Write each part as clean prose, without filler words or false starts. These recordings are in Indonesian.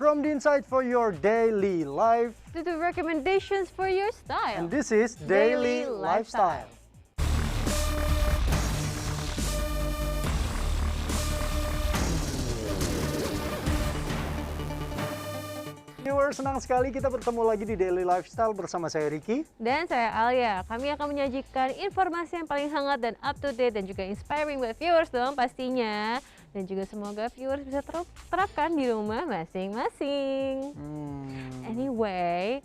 From the inside for your daily life. To the recommendations for your style. And this is Daily Lifestyle. Viewers, senang sekali kita bertemu lagi di Daily Lifestyle bersama saya Ricky. Dan saya Alia. Kami akan menyajikan informasi yang paling hangat dan up to date dan juga inspiring buat viewers dong pastinya. Dan juga semoga viewers bisa terapkan di rumah masing-masing. Anyway,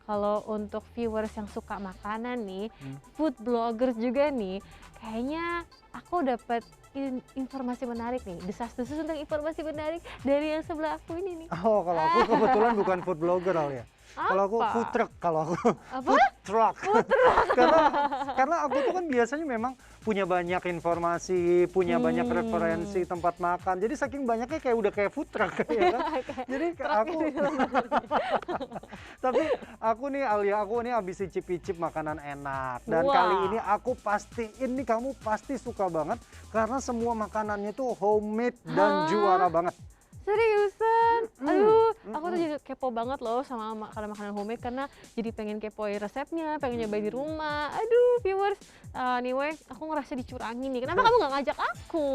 kalau untuk viewers yang suka makanan nih, food bloggers juga nih, kayaknya aku dapat informasi menarik nih, desas-desus tentang informasi menarik dari yang sebelah aku ini nih. Oh, kalau aku kebetulan bukan food blogger Alia. Kalau aku food truck, kalau aku food truck. Karena aku tuh kan biasanya memang punya banyak informasi, punya banyak referensi tempat makan. Jadi saking banyaknya kayak udah kayak food truck ya kan. Jadi aku tapi aku nih Alia, aku nih habis icip-icip makanan enak. Dan kali ini aku pastiin nih kamu pasti suka banget karena semua makanannya tuh homemade dan juara banget. Seriusan? Aduh, aku tuh jadi kepo banget loh sama makanan homemade karena jadi pengen kepoin resepnya, pengen nyobain di rumah. Aduh, viewers, anyway, aku ngerasa dicurangin nih. Kenapa kamu nggak ngajak aku?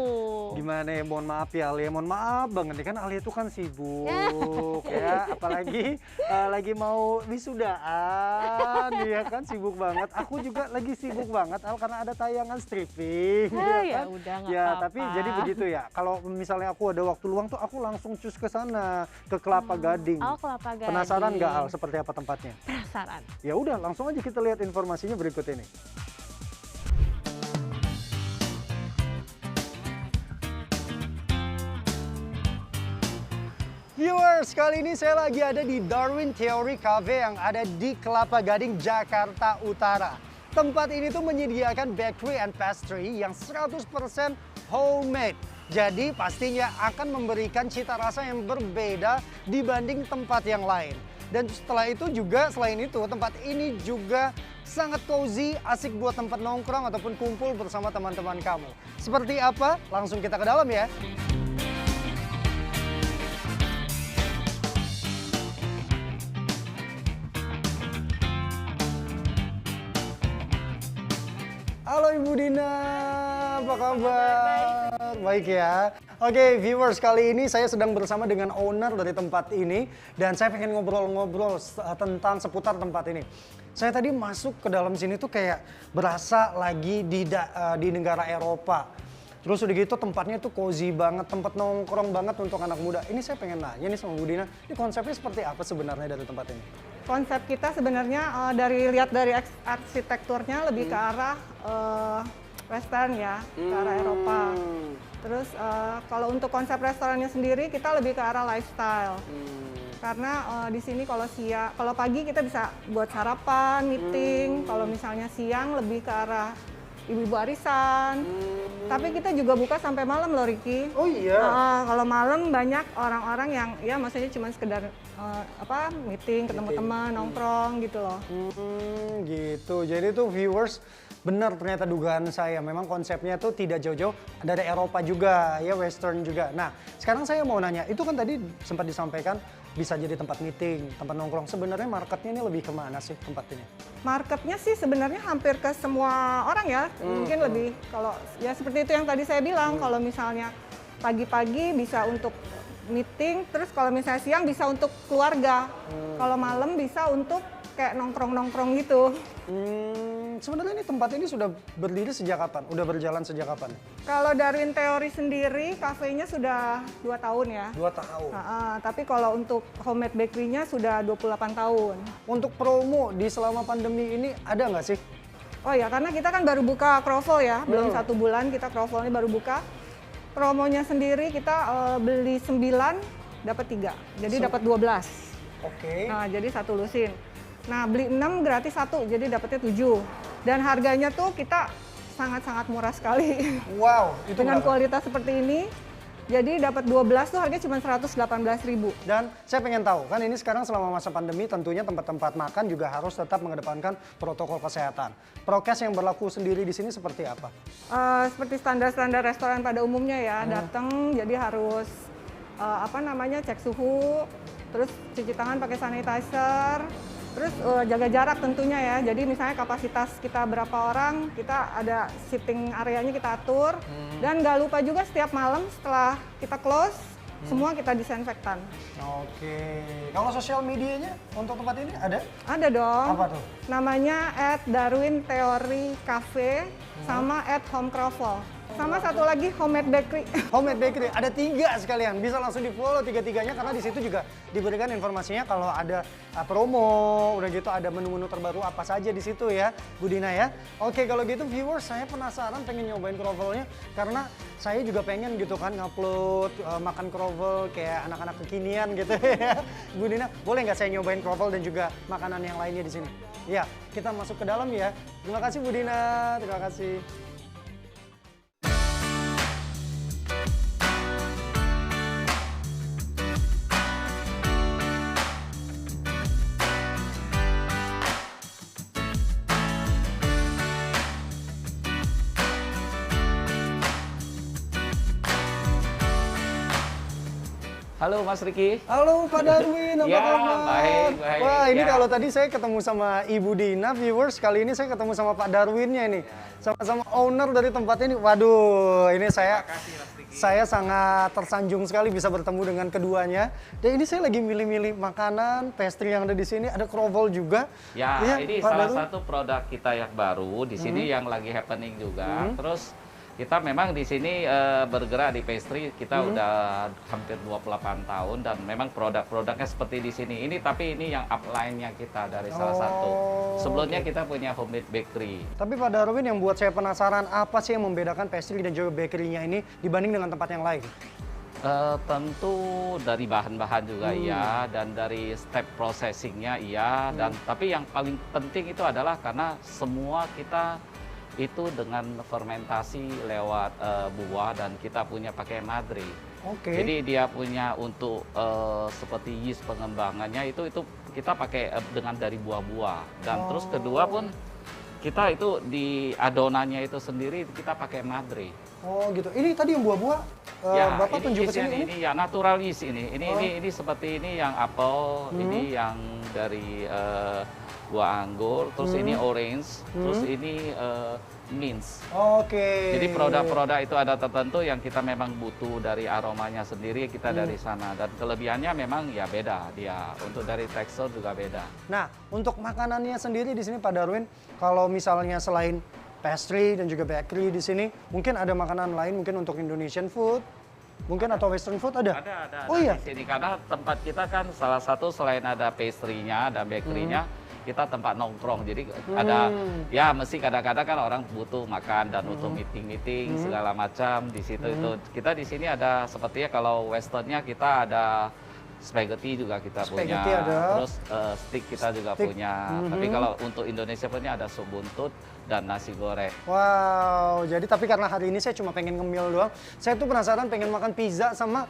Gimana ya, mohon maaf ya Alia, mohon maaf banget nih kan Alia tuh kan sibuk ya, apalagi lagi mau wisudaan, ya kan sibuk banget. Aku juga lagi sibuk banget Al karena ada tayangan stripping. Ya udah nggak apa-apa. Tapi jadi begitu ya. Kalau misalnya aku ada waktu luang tuh aku langsung cus ke sana, ke Kelapa Gading. Oh, Kelapa Gading. Penasaran nggak Al seperti apa tempatnya? Penasaran. Ya udah, langsung aja kita lihat informasinya berikut ini. Viewers, kali ini saya lagi ada di Darwin Theory Cafe yang ada di Kelapa Gading, Jakarta Utara. Tempat ini tuh menyediakan bakery and pastry yang 100% homemade. Jadi pastinya akan memberikan cita rasa yang berbeda dibanding tempat yang lain. Dan setelah itu juga, selain itu, tempat ini juga sangat cozy, asik buat tempat nongkrong ataupun kumpul bersama teman-teman kamu. Seperti apa? Langsung kita ke dalam ya. Halo Ibu Dina, apa kabar? Baik ya. Oke viewers, kali ini saya sedang bersama dengan owner dari tempat ini. Dan saya pengen ngobrol-ngobrol tentang seputar tempat ini. Saya tadi masuk ke dalam sini tuh kayak berasa lagi di negara Eropa. Terus udah gitu tempatnya tuh cozy banget, tempat nongkrong banget untuk anak muda. Ini saya pengen nanya nih sama Bu Dina, ini konsepnya seperti apa sebenarnya dari tempat ini? Konsep kita sebenarnya lihat dari arsitekturnya lebih ke arah western ya, ke arah Eropa. Terus kalau untuk konsep restorannya sendiri kita lebih ke arah lifestyle. Karena di sini kalau pagi kita bisa buat sarapan, meeting. Kalau misalnya siang lebih ke arah ibu-ibu arisan. Tapi kita juga buka sampai malam loh Ricky. Oh iya? Kalau malam banyak orang-orang yang ya maksudnya cuma sekedar meeting, ketemu teman, nongkrong gitu loh. Gitu. Jadi tuh viewers, benar ternyata dugaan saya. Memang konsepnya tuh tidak jauh-jauh dari Eropa juga, ya western juga. Nah, sekarang saya mau nanya, itu kan tadi sempat disampaikan bisa jadi tempat meeting, tempat nongkrong. Sebenarnya marketnya ini lebih kemana sih tempat ini? Marketnya sih sebenarnya hampir ke semua orang ya. Mungkin lebih kalau ya seperti itu yang tadi saya bilang. Kalau misalnya pagi-pagi bisa untuk meeting, terus kalau misalnya siang bisa untuk keluarga. Kalau malam bisa untuk kayak nongkrong-nongkrong gitu. Sebenarnya ini tempat ini sudah berdiri sejak kapan? Udah berjalan sejak kapan? Kalau Darwin Theory sendiri, kafenya sudah 2 tahun ya. 2 tahun. Tapi kalau untuk homemade bakery-nya sudah 28 tahun. Untuk promo di selama pandemi ini ada nggak sih? Oh ya, karena kita kan baru buka Kroffel ya, belum 1 bulan kita Kroffelnya baru buka. Promonya sendiri kita beli 9 dapat 3, jadi dapat 12. Oke. Nah, jadi 1 lusin. Nah, beli 6 gratis 1, jadi dapatnya 7. Dan harganya tuh kita sangat-sangat murah sekali. Wow, itu dengan berapa? kualitas seperti ini. Jadi dapat 12 tuh harganya cuma 118.000. Dan saya pengen tahu, kan ini sekarang selama masa pandemi tentunya tempat-tempat makan juga harus tetap mengedepankan protokol kesehatan. Prokes yang berlaku sendiri di sini seperti apa? Seperti standar-standar restoran pada umumnya ya, datang jadi harus apa namanya, cek suhu, terus cuci tangan pakai sanitizer, terus jaga jarak tentunya ya. Jadi misalnya kapasitas kita berapa orang, kita ada sitting areanya kita atur. Dan nggak lupa juga setiap malam setelah kita close, semua kita disinfektan. Oke. Kalau sosial medianya untuk tempat ini ada? Ada dong. Apa tuh? Namanya @darwintheorycafe sama @homecrovel. Sama satu lagi Homemade Bakery. Homemade Bakery, ada 3 sekalian. Bisa langsung di-follow 3-tiganya karena di situ juga diberikan informasinya kalau ada promo, udah gitu ada menu-menu terbaru apa saja di situ ya, Bu Dina ya. Oke, kalau gitu viewers, saya penasaran pengen nyobain crovelnya karena saya juga pengen gitu kan ngupload makan crovel kayak anak-anak kekinian gitu ya. Bu Dina, boleh nggak saya nyobain crovel dan juga makanan yang lainnya di sini? Ya, kita masuk ke dalam ya. Terima kasih Bu Dina, terima kasih. Halo Mas Riki. Halo Pak Darwin, apa Ya, kabar? baik. Wah, ini Ya. kalau tadi saya ketemu sama Ibu Dina, viewers, kali ini saya ketemu sama Pak Darwinnya nih. Sama-sama owner dari tempat ini. Waduh, ini saya sangat tersanjung sekali bisa bertemu dengan keduanya. Dan ini saya lagi milih-milih makanan, pastry yang ada di sini, ada crovel juga. Ya, Iya, ini Pak salah Darwin. satu produk kita yang baru di sini yang lagi happening juga. Terus kita memang di sini bergerak di pastry, kita udah hampir 28 tahun dan memang produk-produknya seperti di sini. Tapi ini yang upline-nya kita dari salah satu. Sebelumnya kita punya Homemade Bakery. Tapi Pak Darwin, yang buat saya penasaran, apa sih yang membedakan pastry dan juga bakery-nya ini dibanding dengan tempat yang lain? Tentu dari bahan-bahan juga iya, dan dari step processingnya iya, dan tapi yang paling penting itu adalah karena semua kita itu dengan fermentasi lewat buah dan kita punya pakai madri. Oke. Jadi dia punya untuk seperti yeast pengembangannya itu kita pakai dengan dari buah-buah. Dan terus kedua pun kita itu di adonannya itu sendiri kita pakai madri. Oh gitu. Ini tadi yang buah-buah, Bapak tunjuk ke sini. Ini ya natural yeast ini. Ini seperti ini yang apel, ini yang dari buah anggur, terus ini orange, terus ini mint. Oke. Jadi produk-produk itu ada tertentu yang kita memang butuh dari aromanya sendiri, kita dari sana. Dan kelebihannya memang ya beda dia. Untuk dari tekstur juga beda. Nah, untuk makanannya sendiri di sini Pak Darwin, kalau misalnya selain pastry dan juga bakery di sini, mungkin ada makanan lain mungkin untuk Indonesian food, mungkin atau Western food ada? Ada Oh iya. di sini karena tempat kita kan salah satu selain ada pastry-nya, ada bakery-nya, kita tempat nongkrong. Jadi ada ya mesti kadang-kadang kan orang butuh makan dan untuk meeting-meeting segala macam di situ itu. Kita di sini ada sepertinya kalau westernnya kita ada spaghetti juga kita Spaghetti punya, ada. terus steak kita juga punya. Tapi kalau untuk Indonesia punya ada sup buntut dan nasi goreng. Wow, jadi tapi karena hari ini saya cuma pengen ngemil doang, saya tuh penasaran pengen makan pizza sama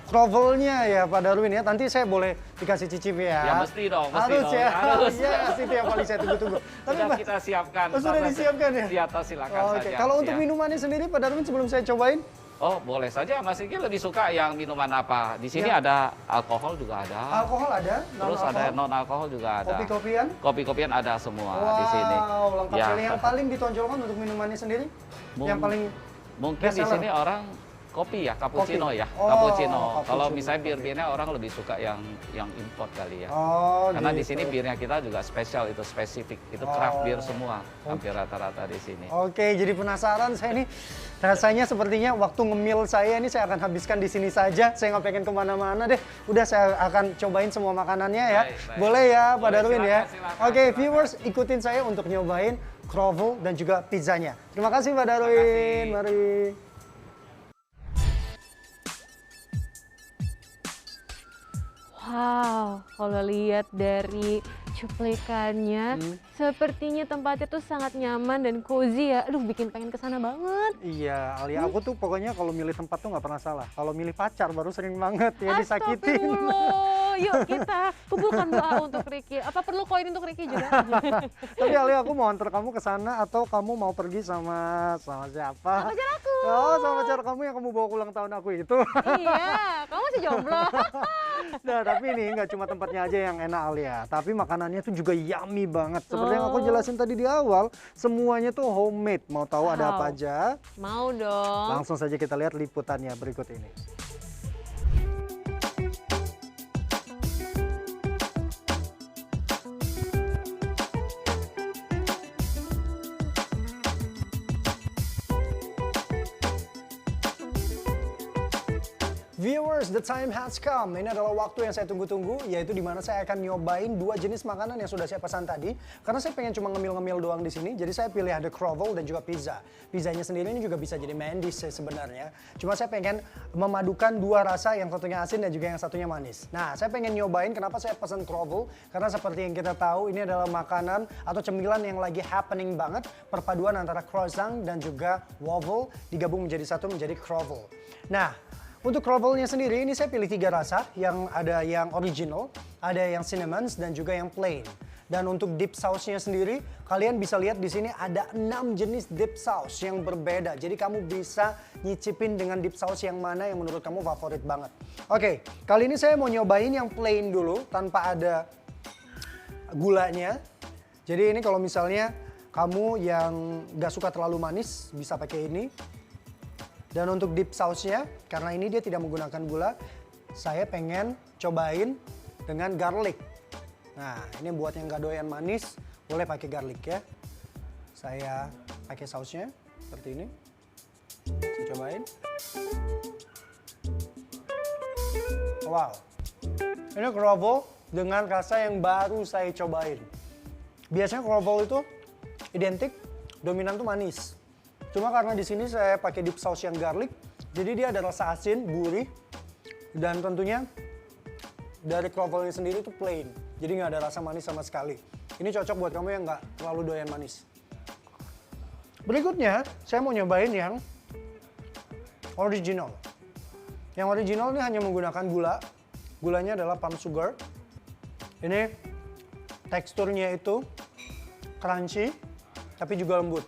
crovelnya ya Pak Darwin ya. Nanti saya boleh dikasih cicip ya? Ya mesti dong, mesti Harus dong. ya, Harus. yes, itu yang paling saya tunggu-tunggu. Tapi Sudah Pak, kita siapkan. oh, sudah disiapkan ya? Di atas silakan Oke, saja. kalau untuk Ya. minumannya sendiri Pak Darwin sebelum saya cobain, Oh, boleh saja. Mas Iki lebih suka yang minuman apa? Di sini Ya. ada alkohol juga ada. alkohol ada, Terus ada non-alkohol juga ada. kopi-kopian. Kopi-kopian ada semua Wow, di sini. lengkap Ya. sekali. Yang paling ditonjolkan untuk minumannya sendiri? Yang paling Mungkin best di seller? sini orang kopi ya, cappuccino Kopi. ya. Oh, Cappuccino. Kalau cappuccino, misalnya kopi. bir-birnya orang lebih suka yang import kali ya. Oh, Karena di gitu. sini birnya kita juga spesial, itu spesifik. Itu craft beer semua, hampir rata-rata di sini. Oke, jadi penasaran saya nih. Rasanya sepertinya waktu ngemil saya ini saya akan habiskan di sini saja. Saya nggak pengen kemana-mana deh. Udah saya akan cobain semua makanannya ya. Baik, baik. Boleh ya Pak Boleh, Darwin ya? silakan, Oke, silakan. viewers ikutin saya untuk nyobain crovel dan juga pizzanya. Terima kasih Pak Darwin. kasih. Mari. Wow, kalau lihat dari cuplikannya, sepertinya tempatnya tuh sangat nyaman dan cozy ya. Aduh, bikin pengen kesana banget. Iya, Alia, aku tuh pokoknya kalau milih tempat tuh nggak pernah salah. Kalau milih pacar baru sering banget ya disakitin. Astagfirullah, yuk kita kumpulkan doa untuk Ricky. Apa perlu koin untuk Ricky juga? Tapi Alia, aku mau antar kamu ke sana atau kamu mau pergi sama siapa? Sama pacar aku. Oh, sama pacar kamu yang kamu bawa ke ulang tahun aku itu. Iya, kamu masih jomblo. Nah, tapi ini nggak cuma tempatnya aja yang enak Alia, tapi makanannya tuh juga yummy banget. Seperti yang aku jelasin tadi di awal, semuanya tuh homemade. Mau tahu ada apa aja? Mau dong. Langsung saja kita lihat liputannya berikut ini. Viewers, the time has come. Ini adalah waktu yang saya tunggu-tunggu, yaitu di mana saya akan nyobain 2 jenis makanan yang sudah saya pesan tadi. Karena saya pengen cuma ngemil-ngemil doang di sini, jadi saya pilih ada croffle dan juga pizza. Pizzanya sendiri ini juga bisa jadi main dish sebenarnya. Cuma saya pengen memadukan 2 rasa, yang satunya asin dan juga yang satunya manis. Nah, saya pengen nyobain kenapa saya pesan croffle, karena seperti yang kita tahu, ini adalah makanan atau cemilan yang lagi happening banget, perpaduan antara croissant dan juga waffle digabung menjadi satu menjadi croffle. Nah, untuk croffle-nya sendiri ini saya pilih 3 rasa, yang ada yang original, ada yang cinnamon dan juga yang plain. Dan untuk dip sauce-nya sendiri, kalian bisa lihat di sini ada 6 jenis dip sauce yang berbeda. Jadi kamu bisa nyicipin dengan dip sauce yang mana yang menurut kamu favorit banget. Oke, kali ini saya mau nyobain yang plain dulu tanpa ada gulanya. Jadi ini kalau misalnya kamu yang gak suka terlalu manis bisa pakai ini. Dan untuk dip sauce-nya, karena ini dia tidak menggunakan gula, saya pengen cobain dengan garlic. Nah, ini buat yang gak doyan manis, boleh pakai garlic ya. Saya pakai sausnya seperti ini. Saya cobain. Wow, ini croffle dengan rasa yang baru saya cobain. Biasanya croffle itu identik, dominan tuh manis. Cuma karena di sini saya pakai dip sauce yang garlic, jadi dia ada rasa asin, gurih, dan tentunya dari croffle-nya sendiri itu plain. Jadi nggak ada rasa manis sama sekali. Ini cocok buat kamu yang nggak terlalu doyan manis. Berikutnya, saya mau nyobain yang original. Yang original ini hanya menggunakan gula. Gulanya adalah palm sugar. Ini teksturnya itu crunchy, tapi juga lembut.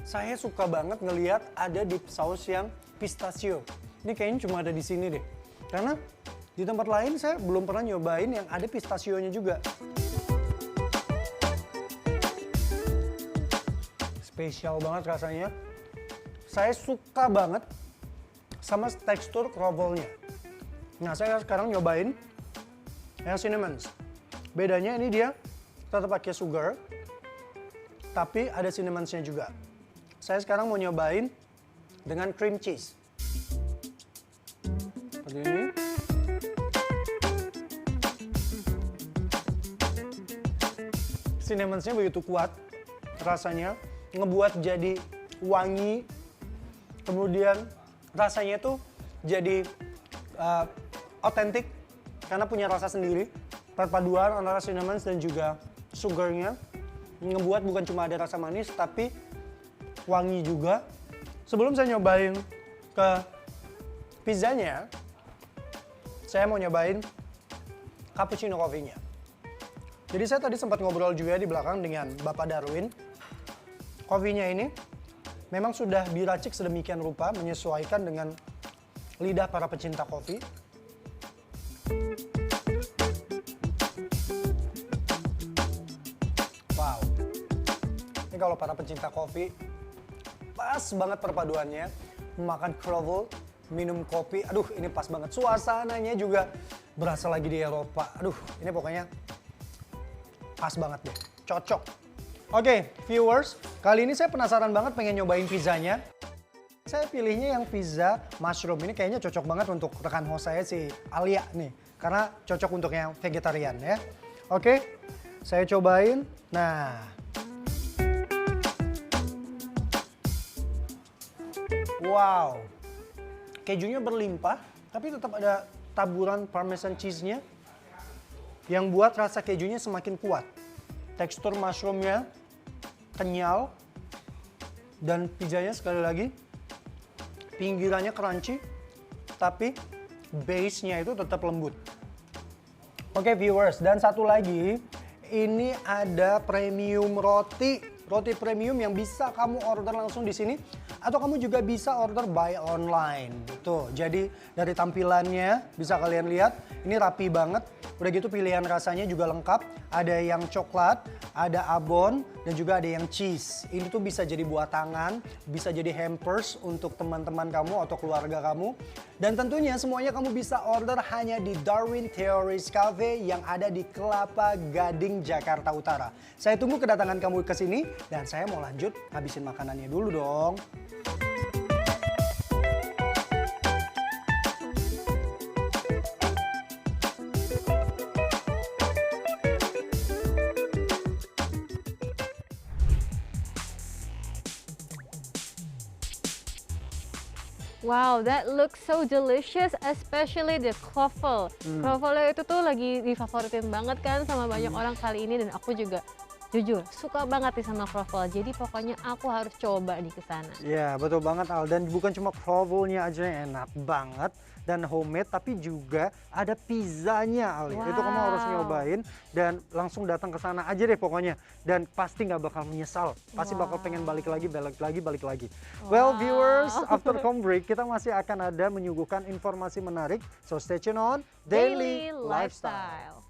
Saya suka banget ngelihat ada dip sauce yang pistachio. Ini kayaknya cuma ada di sini deh. Karena di tempat lain saya belum pernah nyobain yang ada pistachio-nya juga. Spesial banget rasanya. Saya suka banget sama tekstur croffle-nya. Nah, saya sekarang nyobain yang cinnamon. Bedanya ini dia tetap pakai sugar, tapi ada cinnamon-nya juga. Saya sekarang mau nyobain dengan cream cheese. Seperti ini. Cinnamon-nya begitu kuat rasanya, ngebuat jadi wangi. Kemudian rasanya tuh jadi otentik karena punya rasa sendiri. Perpaduan antara cinnamon dan juga sugarnya ngebuat bukan cuma ada rasa manis tapi wangi juga. Sebelum saya nyobain ke pizzanya, saya mau nyobain cappuccino coffee-nya. Jadi saya tadi sempat ngobrol juga di belakang dengan Bapak Darwin. Kopinya ini memang sudah diracik sedemikian rupa menyesuaikan dengan lidah para pecinta kopi. Wow, ini kalau para pecinta kopi, pas banget perpaduannya, makan croffle, minum kopi, aduh ini pas banget. Suasananya juga berasa lagi di Eropa, aduh ini pokoknya pas banget deh, cocok. Oke, viewers, kali ini saya penasaran banget pengen nyobain pizzanya. Saya pilihnya yang pizza mushroom, ini kayaknya cocok banget untuk rekan host saya si Alia nih. Karena cocok untuk yang vegetarian ya. Oke, saya cobain. Nah, wow, kejunya berlimpah, tapi tetap ada taburan parmesan cheese-nya yang buat rasa kejunya semakin kuat. Tekstur mushroomnya kenyal, dan pizzanya sekali lagi pinggirannya crunchy, tapi base-nya itu tetap lembut. Oke viewers, dan satu lagi, ini ada premium roti premium yang bisa kamu order langsung di sini, atau kamu juga bisa order buy online. Tuh, jadi dari tampilannya bisa kalian lihat, ini rapi banget. Udah gitu pilihan rasanya juga lengkap, ada yang coklat, ada abon, dan juga ada yang cheese. Ini tuh bisa jadi buat tangan, bisa jadi hampers untuk teman-teman kamu atau keluarga kamu. Dan tentunya semuanya kamu bisa order hanya di Darwin Theories Cafe yang ada di Kelapa Gading, Jakarta Utara. Saya tunggu kedatangan kamu ke sini dan saya mau lanjut habisin makanannya dulu dong. Wow, that looks so delicious, especially the croffle. Croffle itu tuh lagi difavoritin banget kan sama banyak orang kali ini, dan aku juga jujur suka banget nih sama croffle. Jadi pokoknya aku harus coba nih ke sana. Ya, betul banget Al. Dan bukan cuma croffle-nya aja yang enak banget dan homemade, tapi juga ada pizzanya Al. Wow. Itu kamu harus nyobain dan langsung datang ke sana aja deh pokoknya. Dan pasti nggak bakal menyesal. Pasti bakal pengen balik lagi. Well viewers, after com break kita masih akan ada menyuguhkan informasi menarik. So stay tune on Daily Lifestyle.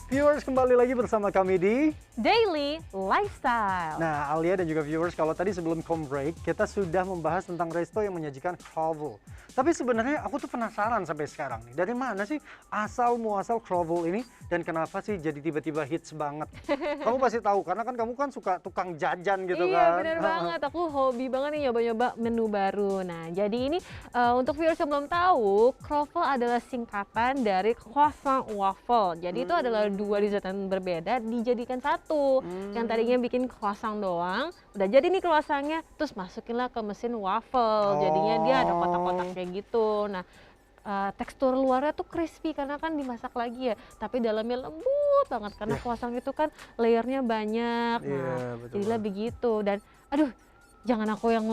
Viewers, kembali lagi bersama kami di Daily Lifestyle. Nah, Alia dan juga viewers, kalau tadi sebelum com break kita sudah membahas tentang resto yang menyajikan croffle. Tapi sebenarnya aku tuh penasaran sampai sekarang nih, dari mana sih asal muasal croffle ini dan kenapa sih jadi tiba-tiba hits banget? Kamu pasti tahu karena kan kamu kan suka tukang jajan gitu kan. Iya bener banget, aku hobi banget nih nyoba-nyoba menu baru. Nah jadi ini untuk viewers yang belum tahu, croffle adalah singkatan dari croissant waffle. Jadi itu adalah dua dessert yang berbeda dijadikan satu. Yang tadinya bikin croissant doang, udah jadi nih croissantnya, terus masukinlah ke mesin waffle. Jadinya dia ada kotak-kotak kayak gitu. Nah tekstur luarnya tuh crispy karena kan dimasak lagi ya, tapi dalamnya lembut banget karena croissant itu kan layernya banyak. Nah jadilah begitu. Dan aduh, jangan aku yang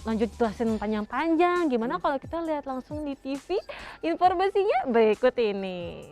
lanjut jelasin panjang-panjang. Gimana kalau kita lihat langsung di TV? Informasinya berikut ini.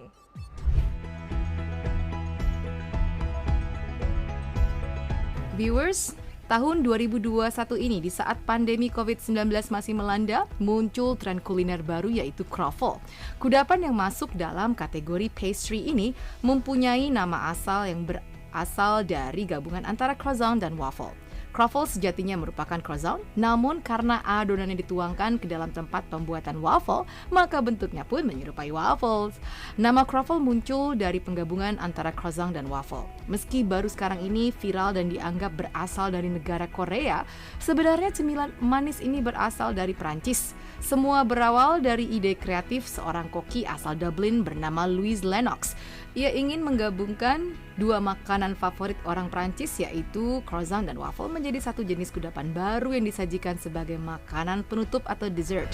Viewers, tahun 2021 ini di saat pandemi COVID-19 masih melanda, muncul tren kuliner baru yaitu croffle. Kudapan yang masuk dalam kategori pastry ini mempunyai nama asal yang berasal dari gabungan antara croissant dan waffle. Croffle sejatinya merupakan croissant, namun karena adonannya dituangkan ke dalam tempat pembuatan waffle, maka bentuknya pun menyerupai waffles. Nama croffle muncul dari penggabungan antara croissant dan waffle. Meski baru sekarang ini viral dan dianggap berasal dari negara Korea, sebenarnya cemilan manis ini berasal dari Prancis. Semua berawal dari ide kreatif seorang koki asal Dublin bernama Louis Lennox. Ia ingin menggabungkan dua makanan favorit orang Prancis yaitu croissant dan waffle menjadi satu jenis kudapan baru yang disajikan sebagai makanan penutup atau dessert.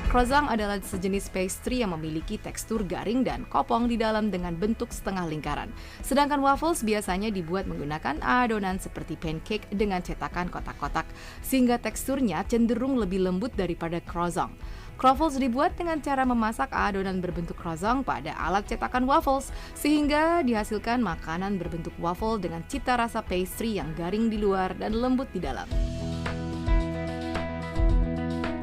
Croissant adalah sejenis pastry yang memiliki tekstur garing dan kopong di dalam dengan bentuk setengah lingkaran. Sedangkan waffles biasanya dibuat menggunakan adonan seperti pancake dengan cetakan kotak-kotak, sehingga teksturnya cenderung lebih lembut daripada croissant. Croffles dibuat dengan cara memasak adonan berbentuk croissant pada alat cetakan waffles, sehingga dihasilkan makanan berbentuk waffle dengan cita rasa pastry yang garing di luar dan lembut di dalam.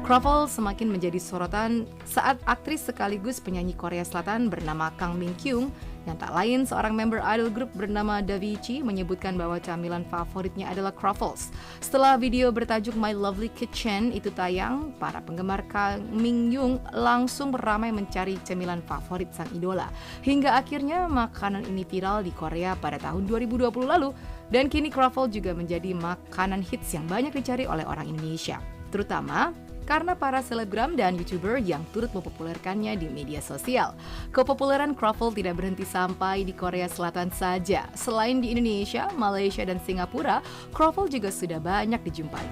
Croffle semakin menjadi sorotan saat aktris sekaligus penyanyi Korea Selatan bernama Kang Min Kyung, yang tak lain seorang member idol group bernama Davichi, menyebutkan bahwa camilan favoritnya adalah croffles. Setelah video bertajuk My Lovely Kitchen itu tayang, para penggemar Kang Min Kyung langsung ramai mencari cemilan favorit sang idola. Hingga akhirnya makanan ini viral di Korea pada tahun 2020 lalu, dan kini croffle juga menjadi makanan hits yang banyak dicari oleh orang Indonesia, terutama karena para selebgram dan YouTuber yang turut mempopulerkannya di media sosial. Kepopuleran croffle tidak berhenti sampai di Korea Selatan saja. Selain di Indonesia, Malaysia, dan Singapura, croffle juga sudah banyak dijumpai.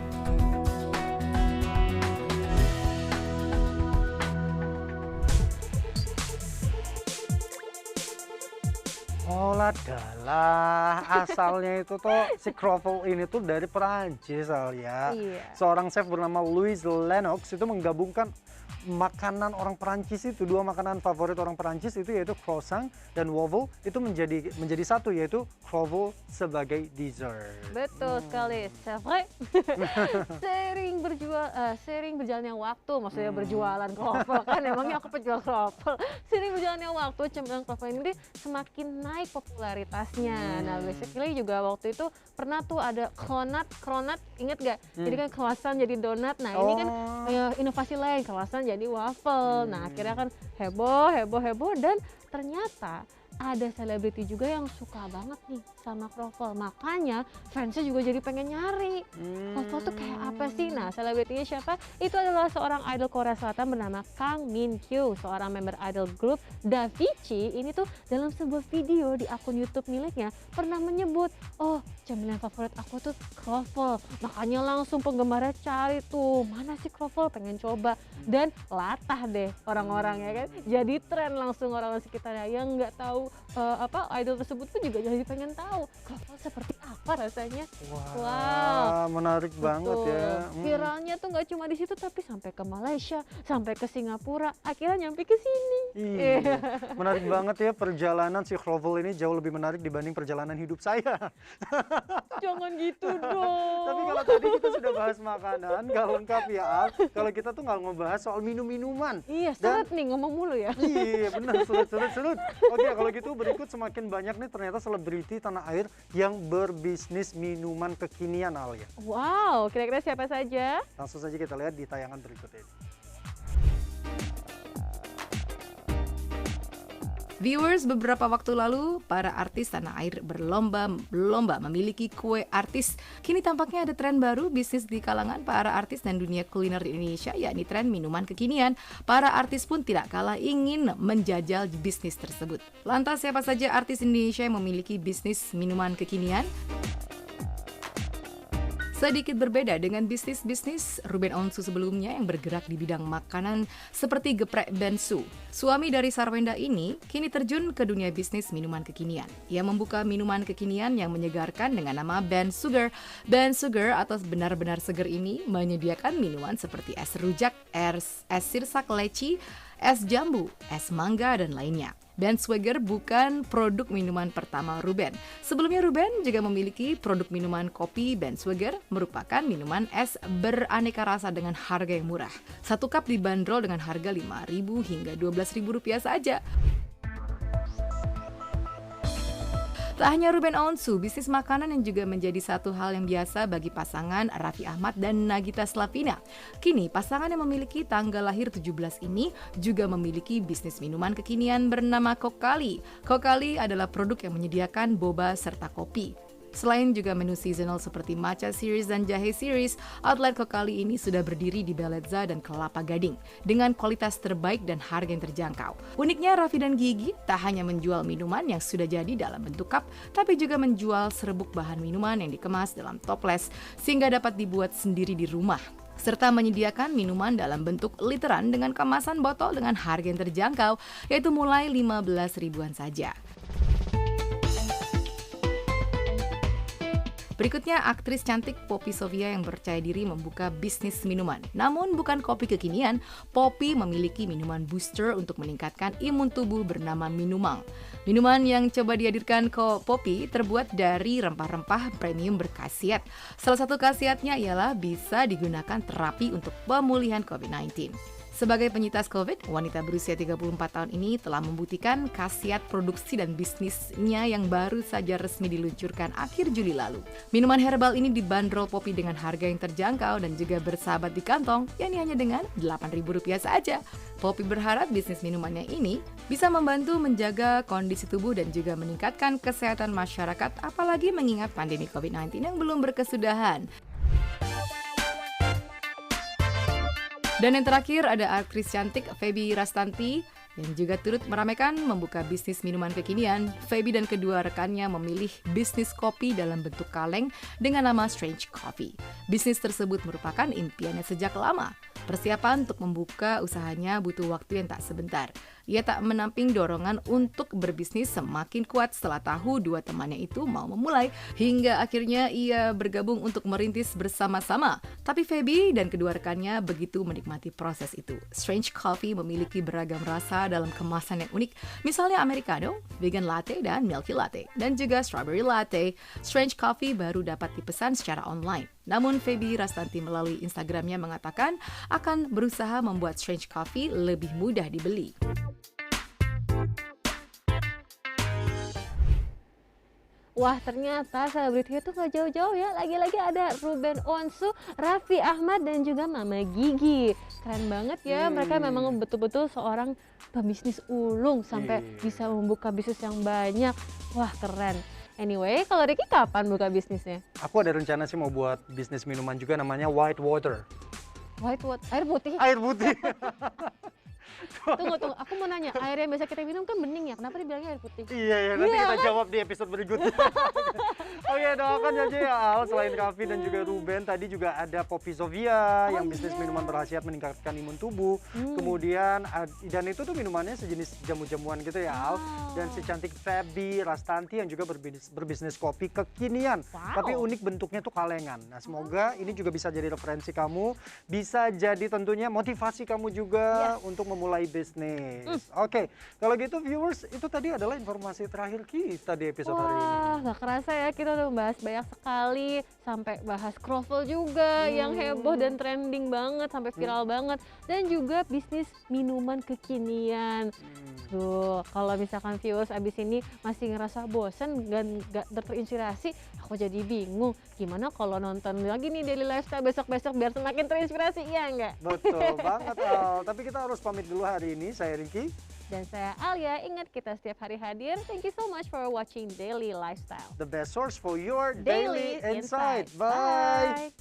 Oh adalah asalnya itu tuh si croffle ini tuh dari Perancis ya. Iya. Seorang chef bernama Louis Lennox itu menggabungkan makanan orang Perancis itu, dua makanan favorit orang Perancis itu yaitu croissant dan waffle itu menjadi satu, yaitu croffle sebagai dessert. Betul sekali, c'est vrai. Sering berjalannya waktu, maksudnya berjualan kroffel kan, emangnya aku penjual kroffel. Sering berjalannya waktu, cemilan kroffel ini semakin naik popularitasnya. Nah, basically juga waktu itu pernah tuh ada kronat, inget gak? Jadi kan croissant jadi donat. Nah, ini kan inovasi lain, croissant jadi waffle. Nah, akhirnya kan heboh dan ternyata ada selebriti juga yang suka banget nih sama kroffel. Makanya fansnya juga jadi pengen nyari kroffel tuh kayak apa sih. Nah, selebritinya siapa? Itu adalah seorang idol Korea Selatan bernama Kang Min Kyu, seorang member idol group Davichi. Ini tuh dalam sebuah video di akun YouTube miliknya pernah menyebut, oh cemilan favorit aku tuh kroffel. Makanya langsung penggemarnya cari tuh, mana sih kroffel, pengen coba. Dan latah deh orang-orang ya kan. Jadi tren langsung orang sekitarnya yang nggak tahu idol tersebut pun juga jadi pengen tahu kroffel seperti apa rasanya. Wow, menarik banget ya. Viralnya tuh nggak cuma di situ tapi sampai ke Malaysia, sampai ke Singapura, akhirnya nyampe ke sini. Iya, menarik banget ya, perjalanan si kroffel ini jauh lebih menarik dibanding perjalanan hidup saya. Jangan gitu dong. Tapi kalau tadi kita sudah bahas makanan, nggak lengkap ya Al. Kalau kita tuh nggak ngebahas soal minum-minuman. Iya, seret nih ngomong mulu ya. Iya benar, sulut. Oke, kalau gitu berikut semakin banyak nih ternyata selebriti tanah air yang berbisnis minuman kekinian Al ya. Wow, kira-kira siapa saja? Langsung saja kita lihat di tayangan berikut ini. Viewers, beberapa waktu lalu, para artis tanah air berlomba-lomba memiliki kue artis. Kini tampaknya ada tren baru bisnis di kalangan para artis dan dunia kuliner di Indonesia, yakni tren minuman kekinian. Para artis pun tidak kalah ingin menjajal bisnis tersebut. Lantas, siapa saja artis Indonesia yang memiliki bisnis minuman kekinian? Sedikit berbeda dengan bisnis-bisnis Ruben Onsu sebelumnya yang bergerak di bidang makanan seperti geprek Bensu. Suami dari Sarwenda ini kini terjun ke dunia bisnis minuman kekinian. Ia membuka minuman kekinian yang menyegarkan dengan nama Ben Sugar. Ben Sugar atau benar-benar seger ini menyediakan minuman seperti es rujak, es sirsak leci, es jambu, es mangga, dan lainnya. Ben Swagger bukan produk minuman pertama Ruben. Sebelumnya Ruben juga memiliki produk minuman kopi. Ben Swagger merupakan minuman es beraneka rasa dengan harga yang murah. Satu cup dibanderol dengan harga Rp5.000 hingga Rp12.000 saja. Tak hanya Ruben Onsu, bisnis makanan yang juga menjadi satu hal yang biasa bagi pasangan Raffi Ahmad dan Nagita Slavina. Kini pasangan yang memiliki tanggal lahir 17 ini juga memiliki bisnis minuman kekinian bernama Kokali. Kokali adalah produk yang menyediakan boba serta kopi. Selain juga menu seasonal seperti matcha series dan jahe series, outlet Kokali ini sudah berdiri di Beledza dan Kelapa Gading dengan kualitas terbaik dan harga yang terjangkau. Uniknya, Raffi dan Gigi tak hanya menjual minuman yang sudah jadi dalam bentuk cup, tapi juga menjual serbuk bahan minuman yang dikemas dalam toples sehingga dapat dibuat sendiri di rumah, serta menyediakan minuman dalam bentuk literan dengan kemasan botol dengan harga yang terjangkau, yaitu mulai 15 ribuan saja. Berikutnya, aktris cantik Poppy Sofia yang percaya diri membuka bisnis minuman. Namun bukan kopi kekinian, Poppy memiliki minuman booster untuk meningkatkan imun tubuh bernama Minumang. Minuman yang coba dihadirkan ke Poppy terbuat dari rempah-rempah premium berkhasiat. Salah satu khasiatnya ialah bisa digunakan terapi untuk pemulihan COVID-19. Sebagai penyintas COVID, wanita berusia 34 tahun ini telah membuktikan khasiat produksi dan bisnisnya yang baru saja resmi diluncurkan akhir Juli lalu. Minuman herbal ini dibanderol Poppy dengan harga yang terjangkau dan juga bersahabat di kantong, yakni hanya dengan Rp8.000 saja. Poppy berharap bisnis minumannya ini bisa membantu menjaga kondisi tubuh dan juga meningkatkan kesehatan masyarakat, apalagi mengingat pandemi COVID-19 yang belum berkesudahan. Dan yang terakhir ada aktris cantik Feby Rastanti yang juga turut meramaikan membuka bisnis minuman kekinian. Feby dan kedua rekannya memilih bisnis kopi dalam bentuk kaleng dengan nama Strange Coffee. Bisnis tersebut merupakan impiannya sejak lama. Persiapan untuk membuka usahanya butuh waktu yang tak sebentar. Ia tak menamping dorongan untuk berbisnis semakin kuat setelah tahu dua temannya itu mau memulai, hingga akhirnya ia bergabung untuk merintis bersama-sama. Tapi Feby dan kedua rekannya begitu menikmati proses itu. Strange Coffee memiliki beragam rasa dalam kemasan yang unik, misalnya Americano, vegan latte, dan milky latte, dan juga strawberry latte. Strange Coffee baru dapat dipesan secara online. Namun Feby Rastanti melalui Instagramnya mengatakan akan berusaha membuat Strange Coffee lebih mudah dibeli. Wah, ternyata selebriti itu gak jauh-jauh ya. Lagi-lagi ada Ruben Onsu, Raffi Ahmad, dan juga Mama Gigi. Keren banget ya, mereka memang betul-betul seorang pebisnis ulung sampai bisa membuka bisnis yang banyak. Wah, keren. Anyway, kalau Ricky kapan buka bisnisnya? Aku ada rencana sih mau buat bisnis minuman juga namanya White Water. White water, air putih. Air putih. Tunggu, aku mau nanya, air yang biasa kita minum kan bening ya, kenapa dibilangnya air putih? Iya, nanti kita jawab di episode berikutnya. Oke, doakan aja ya Al, selain Raffi dan juga Ruben, tadi juga ada Poppy Sofia yang bisnis minuman berkhasiat meningkatkan imun tubuh. Kemudian, dan itu tuh minumannya sejenis jamu-jamuan gitu ya Al. Dan si cantik Feby Rastanti yang juga berbisnis kopi kekinian. Tapi unik bentuknya tuh kalengan. Nah, semoga ini juga bisa jadi referensi kamu, bisa jadi tentunya motivasi kamu juga untuk memulai bisnis. Oke, kalau gitu viewers, itu tadi adalah informasi terakhir kita di episode hari ini. Wah, gak kerasa ya kita udah membahas banyak sekali, sampai bahas croffle juga yang heboh dan trending banget, sampai viral banget, dan juga bisnis minuman kekinian. Tuh, kalau misalkan viewers abis ini masih ngerasa bosen dan gak terinspirasi, aku jadi bingung. Gimana kalau nonton lagi nih Daily Lifestyle besok-besok biar semakin terinspirasi, iya nggak? Betul banget Al, tapi kita harus pamit dulu hari ini. Saya Ricky. Dan saya Alia, ingat kita setiap hari hadir. Thank you so much for watching Daily Lifestyle. The best source for your daily insight. Bye.